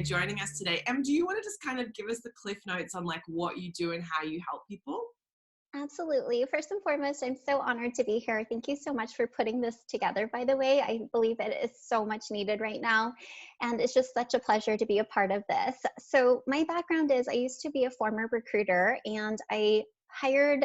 today, joining us today. Do you want to just kind of give us the cliff notes on like what you do and how you help people? Absolutely. First and foremost, I'm so honored to be here. Thank you so much for putting this together, by the way. I believe it is so much needed right now. And it's just such a pleasure to be a part of this. So my background is I used to be a former recruiter, and I hired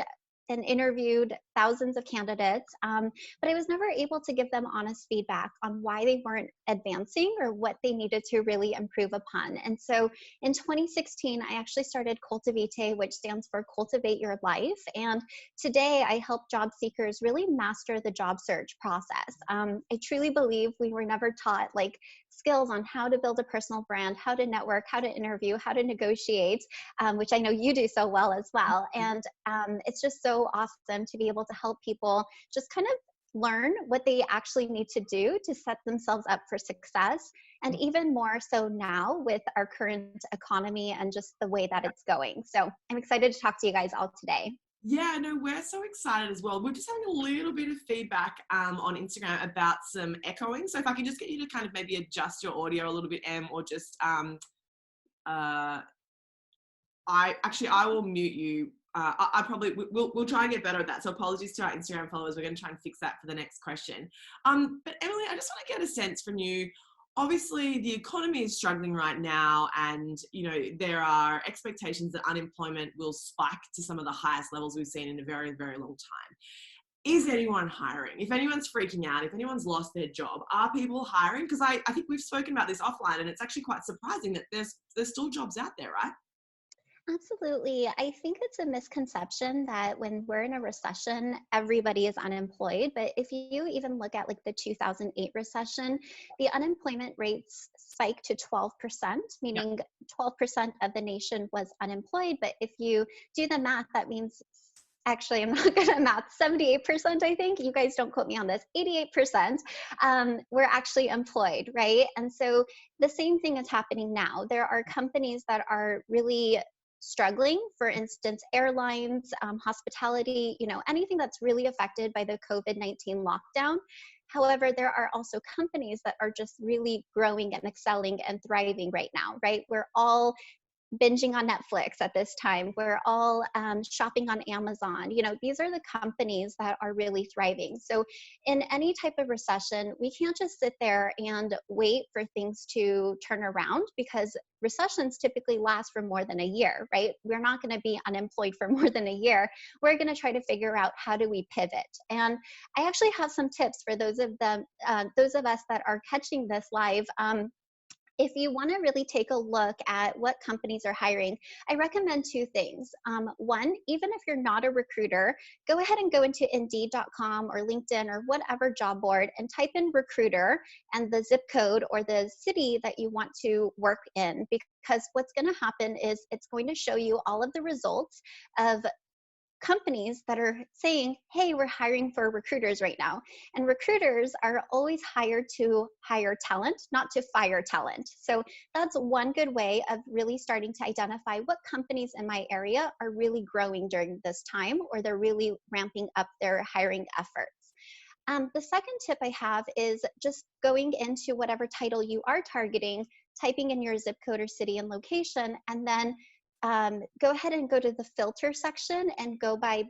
and interviewed thousands of candidates, but I was never able to give them honest feedback on why they weren't advancing or what they needed to really improve upon. And so in 2016, I actually started Cultivate, which stands for Cultivate Your Life. And today I help job seekers really master the job search process. I truly believe we were never taught like skills on how to build a personal brand, how to network, how to interview, how to negotiate, which I know you do so well as well. And it's just so awesome to be able to help people just kind of learn what they actually need to do to set themselves up for success. And even more so now with our current economy and just the way that it's going. So I'm excited to talk to you guys all today. Yeah, no, we're so excited as well. We're just having a little bit of feedback on Instagram about some echoing. So if I can just get you to kind of maybe adjust your audio a little bit, or just I will mute you. I probably we'll try and get better at that. So apologies to our Instagram followers. We're going to try and fix that for the next question. But Emily, I just want to get a sense from you. Obviously, the economy is struggling right now, and there are expectations that unemployment will spike to some of the highest levels we've seen in a very, very long time. Is anyone hiring? If anyone's freaking out, if anyone's lost their job, are people hiring? Because I think we've spoken about this offline, and it's actually quite surprising that there's still jobs out there, right? Absolutely. I think it's a misconception that when we're in a recession, everybody is unemployed. But if you even look at like the 2008 recession, the unemployment rates spiked to 12%, meaning 12% of the nation was unemployed. But if you do the math, that means actually, I'm not good at math, 78%, I think, you guys don't quote me on this, 88% were actually employed, right? And so the same thing is happening now. There are companies that are really struggling, for instance, airlines, hospitality, anything that's really affected by the COVID-19 lockdown. However, there are also companies that are just really growing and excelling and thriving right now, right? We're all binging on Netflix at this time. We're all shopping on Amazon. These are the companies that are really thriving. So in any type of recession, we can't just sit there and wait for things to turn around, because recessions typically last for more than a year, right? We're not going to be unemployed for more than a year. We're going to try to figure out how do we pivot. And I actually have some tips for those of us that are catching this live. If you want to really take a look at what companies are hiring, I recommend two things. One, even if you're not a recruiter, go ahead and go into Indeed.com or LinkedIn or whatever job board and type in recruiter and the zip code or the city that you want to work in, because what's going to happen is it's going to show you all of the results of companies that are saying, hey, we're hiring for recruiters right now. And recruiters are always hired to hire talent, not to fire talent. So that's one good way of really starting to identify what companies in my area are really growing during this time, or they're really ramping up their hiring efforts. The second tip I have is just going into whatever title you are targeting, typing in your zip code or city and location, and then go ahead and go to the filter section and go by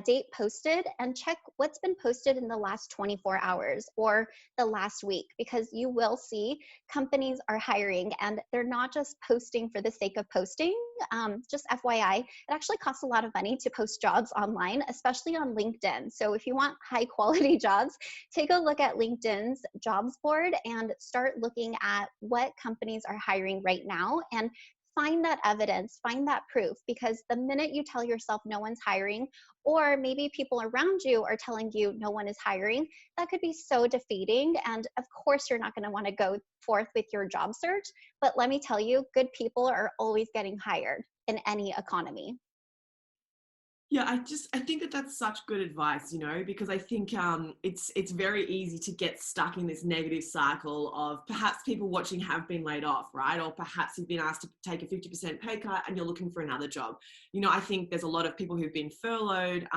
date posted and check what's been posted in the last 24 hours or the last week, because you will see companies are hiring and they're not just posting for the sake of posting. Just FYI, it actually costs a lot of money to post jobs online, especially on LinkedIn. So if you want high quality jobs, take a look at LinkedIn's jobs board and start looking at what companies are hiring right now, and find that evidence, find that proof, because the minute you tell yourself no one's hiring, or maybe people around you are telling you no one is hiring, that could be so defeating. And of course, you're not going to want to go forth with your job search. But let me tell you, good people are always getting hired in any economy. Yeah, I think that that's such good advice, because I think it's very easy to get stuck in this negative cycle of perhaps people watching have been laid off, right? Or perhaps you've been asked to take a 50% pay cut and you're looking for another job. I think there's a lot of people who've been furloughed,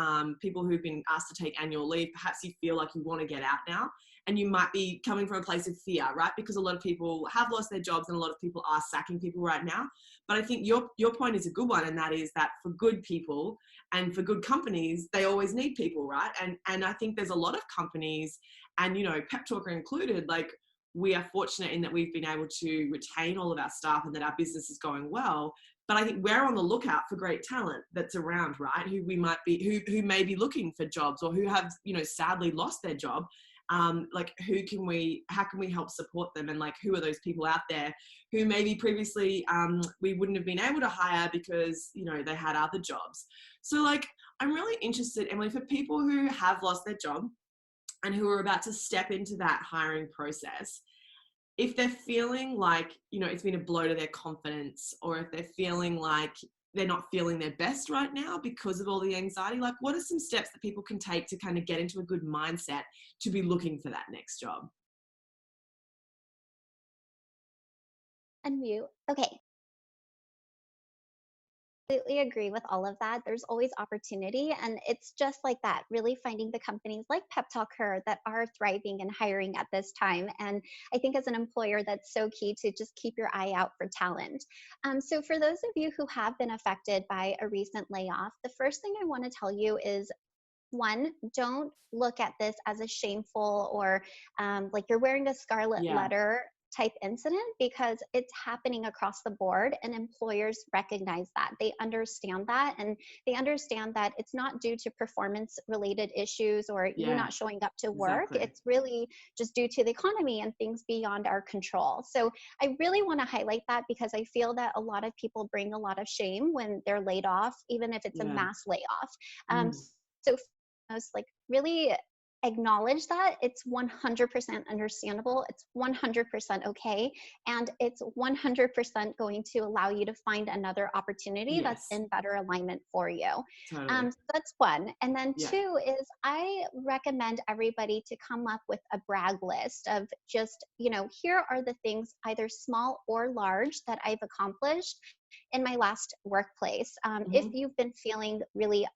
people who've been asked to take annual leave. Perhaps you feel like you want to get out now. and you might be coming from a place of fear, right? Because a lot of people have lost their jobs and a lot of people are sacking people right now. But I think your point is a good one, and that is that for good people and for good companies, they always need people, right? And I think there's a lot of companies, and PepTalkHer included, like, we are fortunate in that we've been able to retain all of our staff and that our business is going well. But I think we're on the lookout for great talent that's around, right? Who may be looking for jobs, or who have, sadly lost their job. Like, how can we help support them? And like, who are those people out there who maybe previously we wouldn't have been able to hire because, they had other jobs. So like, I'm really interested, Emily, for people who have lost their job and who are about to step into that hiring process, if they're feeling like, it's been a blow to their confidence, or if they're feeling like they're not feeling their best right now because of all the anxiety, like, what are some steps that people can take to kind of get into a good mindset to be looking for that next job? Unmute. Okay. Completely agree with all of that. There's always opportunity, and it's just like that, really finding the companies like PepTalkHer that are thriving and hiring at this time. And I think as an employer, that's so key to just keep your eye out for talent. So for those of you who have been affected by a recent layoff, the first thing I want to tell you is, one, don't look at this as a shameful or like you're wearing a scarlet letter type incident, because it's happening across the board, and employers recognize that. They understand that, and they understand that it's not due to performance related issues or you not showing up to work. Exactly. It's really just due to the economy and things beyond our control. So I really want to highlight that, because I feel that a lot of people bring a lot of shame when they're laid off, even if it's a mass layoff. So most, like, really acknowledge that it's 100% understandable, it's 100% okay, and it's 100% going to allow you to find another opportunity that's in better alignment for you. Totally. So that's one. And then two is, I recommend everybody to come up with a brag list of just, here are the things, either small or large, that I've accomplished in my last workplace. If you've been feeling really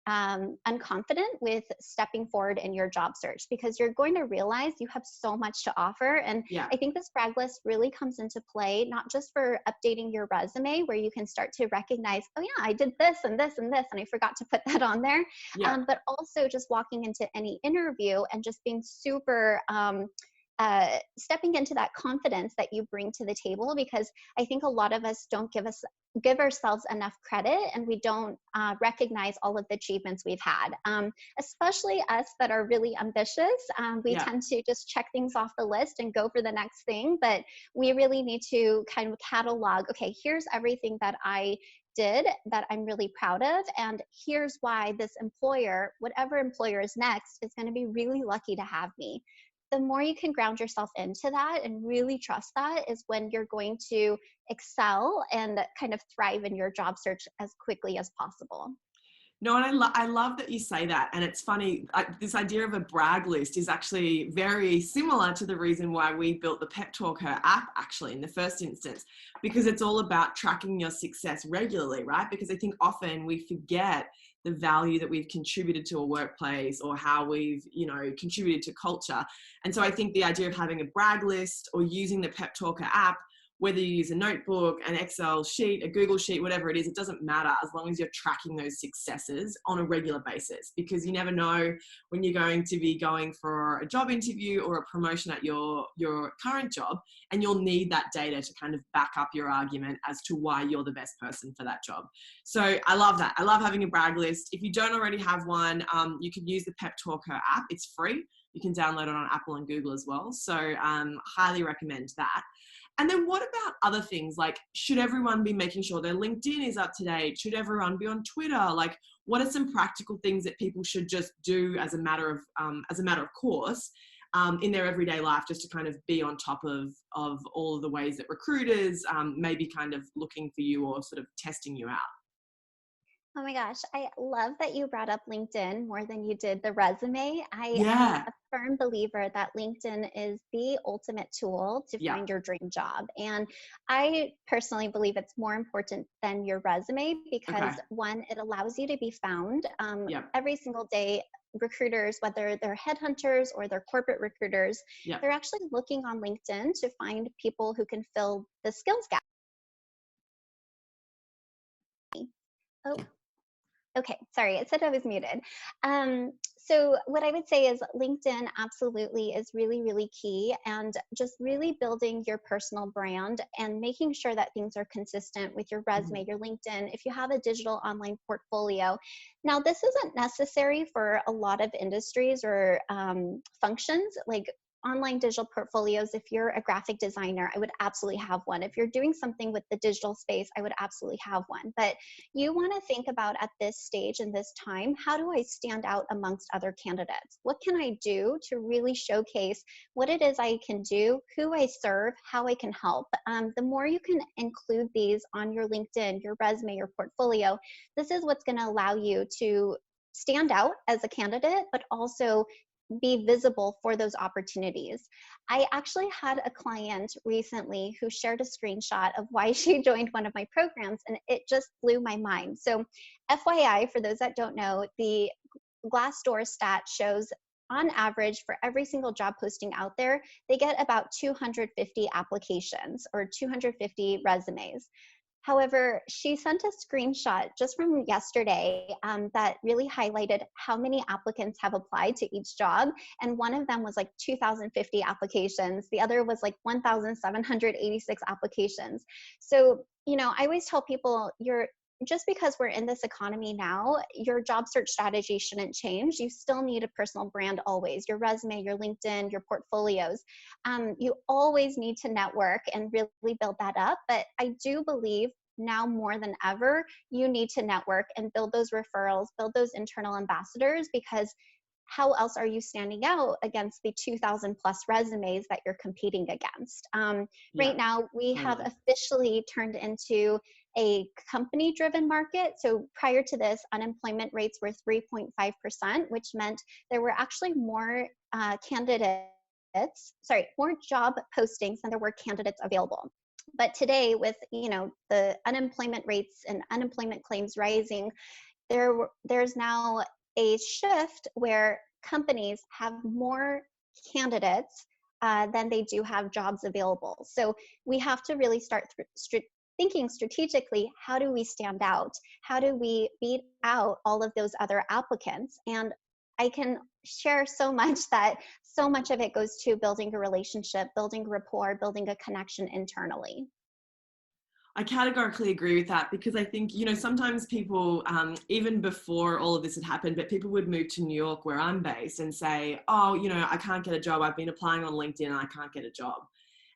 unconfident with stepping forward in your job search, because you're going to realize you have so much to offer. And I think this brag list really comes into play, not just for updating your resume, where you can start to recognize, oh yeah, I did this and this and this, and I forgot to put that on there. But also just walking into any interview and just being super stepping into that confidence that you bring to the table, because I think a lot of us don't give ourselves enough credit, and we don't recognize all of the achievements we've had, especially us that are really ambitious. We tend to just check things off the list and go for the next thing, but we really need to kind of catalog, okay, here's everything that I did that I'm really proud of, and here's why this employer, whatever employer is next, is going to be really lucky to have me. The more you can ground yourself into that and really trust that, is when you're going to excel and kind of thrive in your job search as quickly as possible. No, and I love that you say that. And it's funny, this idea of a brag list is actually very similar to the reason why we built the PepTalkHer app, actually, in the first instance, because it's all about tracking your success regularly, right? Because I think often we forget the value that we've contributed to a workplace, or how we've, contributed to culture. And so I think the idea of having a brag list, or using the PepTalkHer app, whether you use a notebook, an Excel sheet, a Google sheet, whatever it is, it doesn't matter, as long as you're tracking those successes on a regular basis, because you never know when you're going to be going for a job interview or a promotion at your current job, and you'll need that data to kind of back up your argument as to why you're the best person for that job. So I love that. I love having a brag list. If you don't already have one, you can use the PepTalkHer app. It's free. You can download it on Apple and Google as well. So highly recommend that. And then what about other things? Like, should everyone be making sure their LinkedIn is up to date? Should everyone be on Twitter? Like, what are some practical things that people should just do as a matter of course in their everyday life, just to kind of be on top of all of the ways that recruiters may be kind of looking for you or sort of testing you out? Oh my gosh, I love that you brought up LinkedIn more than you did the resume. I am a firm believer that LinkedIn is the ultimate tool to find your dream job. And I personally believe it's more important than your resume, because one, it allows you to be found every single day. recruiters, whether they're headhunters or they're corporate recruiters, Yeah. they're actually looking on LinkedIn to find people who can fill the skills gap. Oh, okay, sorry, it said I was muted. So what I would say is LinkedIn absolutely is really, really key, and just really building your personal brand and making sure that things are consistent with your resume, your LinkedIn, if you have a digital online portfolio. Now, this isn't necessary for a lot of industries or functions, like online digital portfolios. If you're a graphic designer, I would absolutely have one. If you're doing something with the digital space, I would absolutely have one. But you want to think about at this stage and this time, how do I stand out amongst other candidates? What can I do to really showcase what it is I can do, who I serve, how I can help? The more you can include these on your LinkedIn, your resume, your portfolio, this is what's going to allow you to stand out as a candidate, but also be visible for those opportunities. I actually had a client recently who shared a screenshot of why she joined one of my programs, and it just blew my mind. So FYI, for those that don't know, the Glassdoor stat shows on average for every single job posting out there, they get about 250 applications or 250 resumes. However, she sent a screenshot just from yesterday that really highlighted how many applicants have applied to each job. And one of them was like 2,050 applications. The other was like 1,786 applications. So, you know, I always tell people just because we're in this economy now, your job search strategy shouldn't change. You still need a personal brand always, your resume, your LinkedIn, your portfolios. You always need to network and really build that up. But I do believe now more than ever, you need to network and build those referrals, build those internal ambassadors, because how else are you standing out against the 2,000 plus resumes that you're competing against? Right now, we have officially turned into a company-driven market. So prior to this, unemployment rates were 3.5%, which meant there were actually more more job postings than there were candidates available. But today, with the unemployment rates and unemployment claims rising, there's now a shift where companies have more candidates than they do have jobs available. So we have to really start thinking strategically, how do we stand out? How do we beat out all of those other applicants? And I can share so much that so much of it goes to building a relationship, building rapport, building a connection internally. I categorically agree with that, because I think, sometimes people, even before all of this had happened, but people would move to New York where I'm based and say, oh, I can't get a job. I've been applying on LinkedIn and I can't get a job.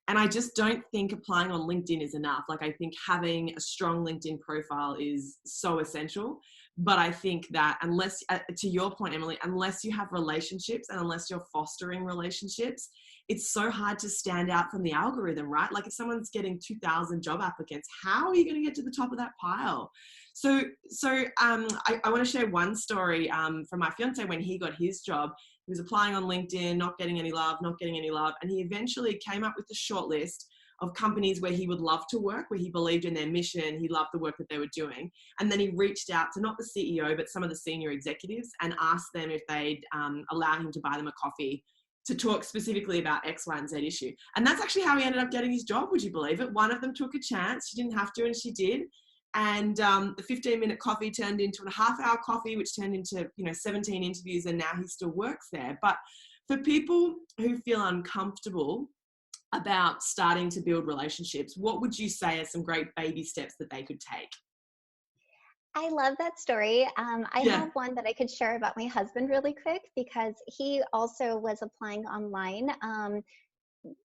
And I just don't think applying on LinkedIn is enough. Like, I think having a strong LinkedIn profile is so essential. But I think that unless, to your point, Emily, unless you have relationships and unless you're fostering relationships, it's so hard to stand out from the algorithm, right? Like, if someone's getting 2,000 job applicants, how are you going to get to the top of that pile? So I want to share one story from my fiance when he got his job. He was applying on LinkedIn, not getting any love. And he eventually came up with a short list of companies where he would love to work, where he believed in their mission. He loved the work that they were doing. And then he reached out to not the CEO, but some of the senior executives and asked them if they'd allow him to buy them a coffee to talk specifically about X, Y, and Z issue. And that's actually how he ended up getting his job, would you believe it? One of them took a chance. She didn't have to, and she did. And the 15-minute coffee turned into a half-hour coffee, which turned into 17 interviews, and now he still works there. But for people who feel uncomfortable about starting to build relationships, what would you say are some great baby steps that they could take? I love that story. I have one that I could share about my husband really quick, because he also was applying online.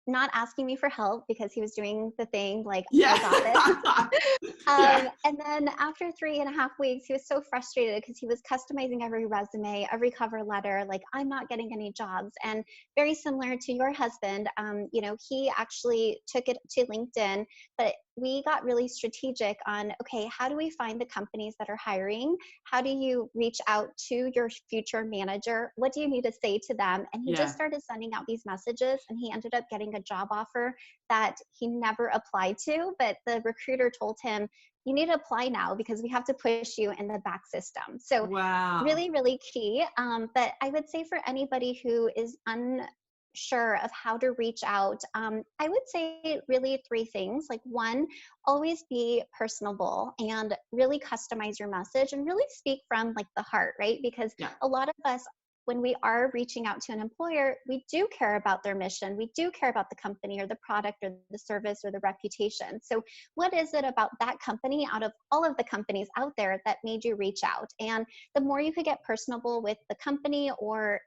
Not asking me for help because he was doing the thing like, I got this. And then after 3.5 weeks, he was so frustrated because he was customizing every resume, every cover letter, like, I'm not getting any jobs. And very similar to your husband, he actually took it to LinkedIn, but we got really strategic on, okay, how do we find the companies that are hiring? How do you reach out to your future manager? What do you need to say to them? And he just Yeah. started sending out these messages, and he ended up getting a job offer that he never applied to, but the recruiter told him, you need to apply now because we have to push you in the back system. So Wow. really, really key. But I would say for anybody who is unsure of how to reach out, I would say really three things. Like one, always be personable and really customize your message and really speak from like the heart, right? Because Yeah. a lot of us, when we are reaching out to an employer, we do care about their mission. We do care about the company or the product or the service or the reputation. So what is it about that company out of all of the companies out there that made you reach out? And the more you could get personable with the company or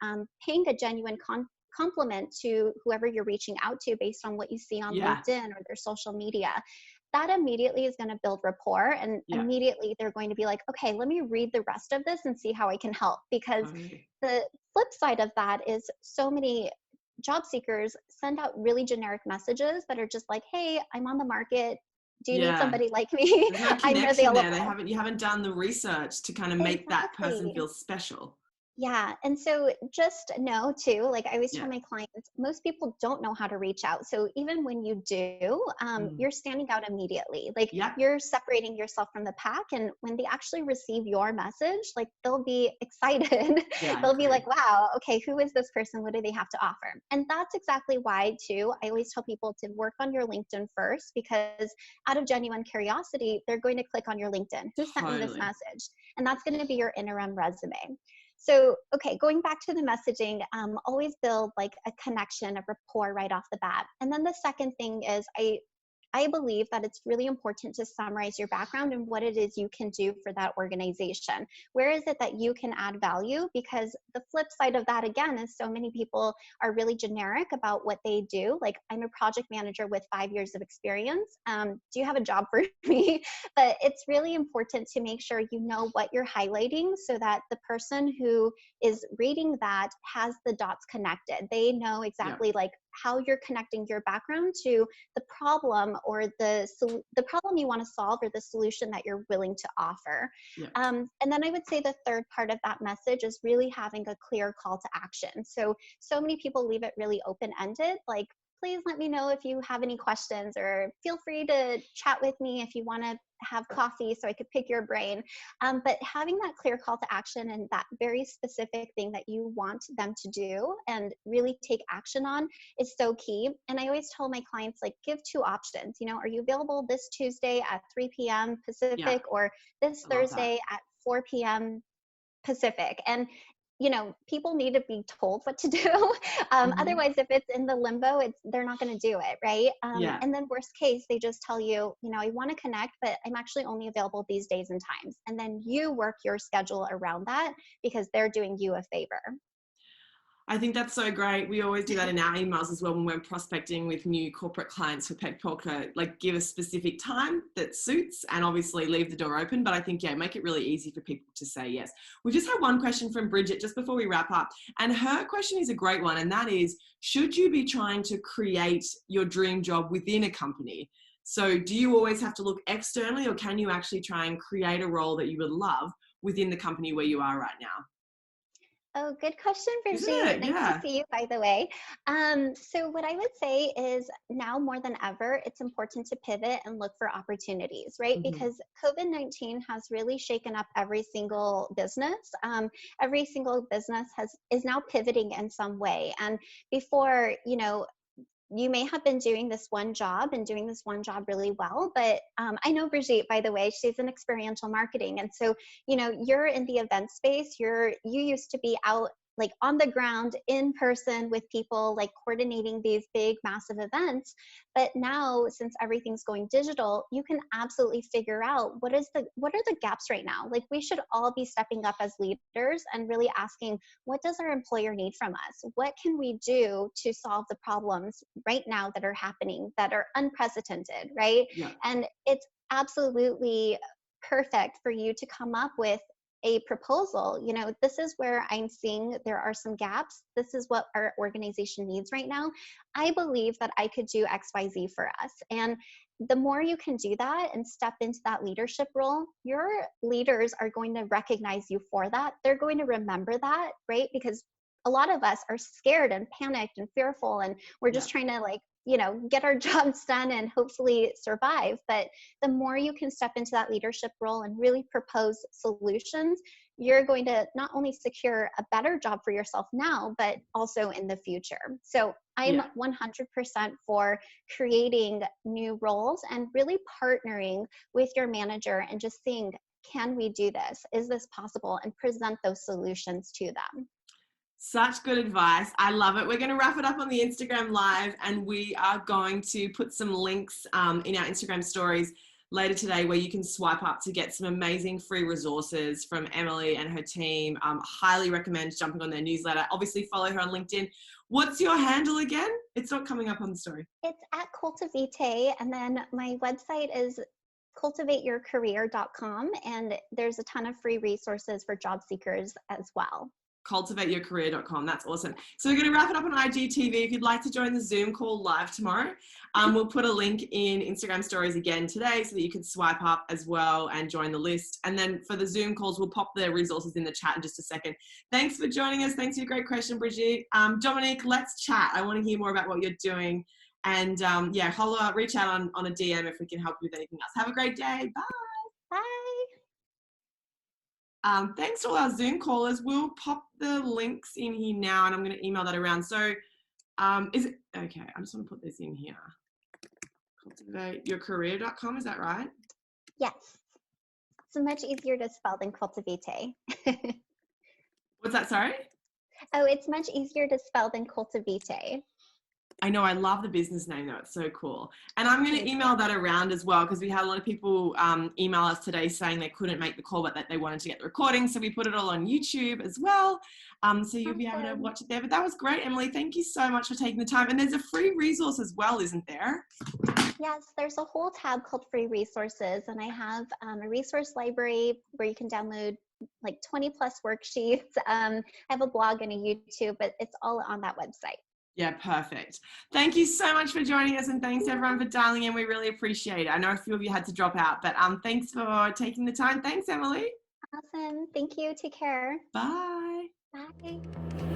paying a genuine compliment to whoever you're reaching out to based on what you see on Yeah. LinkedIn or their social media, that immediately is going to build rapport, and Yeah. immediately they're going to be like, okay, let me read the rest of this and see how I can help. Because Totally. the flip side of that is so many job seekers send out really generic messages that are just like, hey, I'm on the market. Do you need Yeah. somebody like me? There's no I'm connection there. available. You haven't done the research to kind of make that person Exactly. feel special. Yeah. And so just know too, like I always tell Yeah. my clients, most people don't know how to reach out. So even when you do, Mm. you're standing out immediately. Like Yep. you're separating yourself from the pack. And when they actually receive your message, like they'll be excited. Yeah, I They'll be like, agree. wow, okay, who is this person? What do they have to offer? And that's exactly why too, I always tell people to work on your LinkedIn first, because out of genuine curiosity, they're going to click on your LinkedIn. Who sent me this Totally. message? And that's going to be your interim resume. So, okay, going back to the messaging, always build like a connection, a rapport right off the bat. And then the second thing is I believe that it's really important to summarize your background and what it is you can do for that organization. Where is it that you can add value? Because the flip side of that, again, is so many people are really generic about what they do. Like, I'm a project manager with 5 years of experience. Do you have a job for me? But it's really important to make sure you know what you're highlighting so that the person who is reading that has the dots connected. They know Yeah. exactly like how you're connecting your background to the problem or the problem you want to solve or the solution that you're willing to offer. Yeah. And then I would say the third part of that message is really having a clear call to action. So many people leave it really open-ended, like, please let me know if you have any questions, or feel free to chat with me if you want to have coffee so I could pick your brain. But having that clear call to action and that very specific thing that you want them to do and really take action on is so key. And I always tell my clients, like, give two options. You know, are you available this Tuesday at 3 p.m. Yeah. Pacific or this I love that. Thursday at 4 p.m. Pacific? And you know, people need to be told what to do. Hmm. Otherwise, if it's in the limbo, they're not going to do it, right? Yeah. And then worst case, they just tell you, you know, I want to connect, but I'm actually only available these days and times. And then you work your schedule around that because they're doing you a favor. I think that's so great. We always do that in our emails as well when we're prospecting with new corporate clients for PepTalkHer, like give a specific time that suits and obviously leave the door open. But I think, yeah, make it really easy for people to say yes. We just had one question from Bridget just before we wrap up. And her question is a great one. And that is, should you be trying to create your dream job within a company? So do you always have to look externally, or can you actually try and create a role that you would love within the company where you are right now? Oh, good question, Isn't Brigitte. it? Nice to Yeah. see you, by the way. So what I would say is now more than ever, it's important to pivot and look for opportunities, right? Mm-hmm. Because COVID-19 has really shaken up every single business. Every single business is now pivoting in some way. And before, you know, you may have been doing this one job and doing this one job really well, but I know Brigitte, by the way, she's in experiential marketing. And so, you know, you're in the event space, you used to be out like on the ground in person with people, like coordinating these big massive events. But now, since everything's going digital, you can absolutely figure out what are the gaps right now. Like, we should all be stepping up as leaders and really asking, what does our employer need from us? What can we do to solve the problems right now that are happening that are unprecedented, right? Yeah. And it's absolutely perfect for you to come up with a proposal, this is where I'm seeing there are some gaps. This is what our organization needs right now. I believe that I could do XYZ for us. And the more you can do that and step into that leadership role, your leaders are going to recognize you for that. They're going to remember that, right? Because a lot of us are scared and panicked and fearful, and we're just trying to get our jobs done and hopefully survive. But the more you can step into that leadership role and really propose solutions, you're going to not only secure a better job for yourself now, but also in the future. So I'm 100% for creating new roles and really partnering with your manager and just seeing, can we do this? Is this possible? And present those solutions to them. Such good advice. I love it. We're going to wrap it up on the Instagram Live, and we are going to put some links in our Instagram stories later today where you can swipe up to get some amazing free resources from Emily and her team. Highly recommend jumping on their newsletter. Obviously, follow her on LinkedIn. What's your handle again? It's not coming up on the story. It's at Cultivate, and then my website is cultivateyourcareer.com, and there's a ton of free resources for job seekers as well. cultivateyourcareer.com. That's awesome. So we're going to wrap it up on IGTV. If you'd like to join the Zoom call live tomorrow, we'll put a link in Instagram stories again today so that you can swipe up as well and join the list. And then for the Zoom calls, we'll pop the resources in the chat in just a second. Thanks for joining us. Thanks for your great question, Brigitte. Dominique, let's chat. I want to hear more about what you're doing. And reach out on a DM if we can help you with anything else. Have a great day. Bye. Bye. Thanks to all our Zoom callers. We'll pop the links in here now, and I'm going to email that around. So is it okay? I just want to put this in here. Cultivateyourcareer.com, is that right? Yes. It's much easier to spell than cultivate. What's that, sorry? Oh, it's much easier to spell than cultivate. I know, I love the business name though, it's so cool. And I'm going to email that around as well, because we had a lot of people email us today saying they couldn't make the call but that they wanted to get the recording, so we put it all on YouTube as well, so you'll be able to watch it there. But that was great, Emily. Thank you so much for taking the time. And there's a free resource as well, isn't there? Yes, there's a whole tab called free resources, and I have a resource library where you can download like 20 plus worksheets. I have a blog and a YouTube, but it's all on that website. Yeah, perfect. Thank you so much for joining us, and thanks everyone for dialing in. We really appreciate it. I know a few of you had to drop out, but thanks for taking the time. Thanks, Emily. Awesome. Thank you. Take care. Bye. Bye.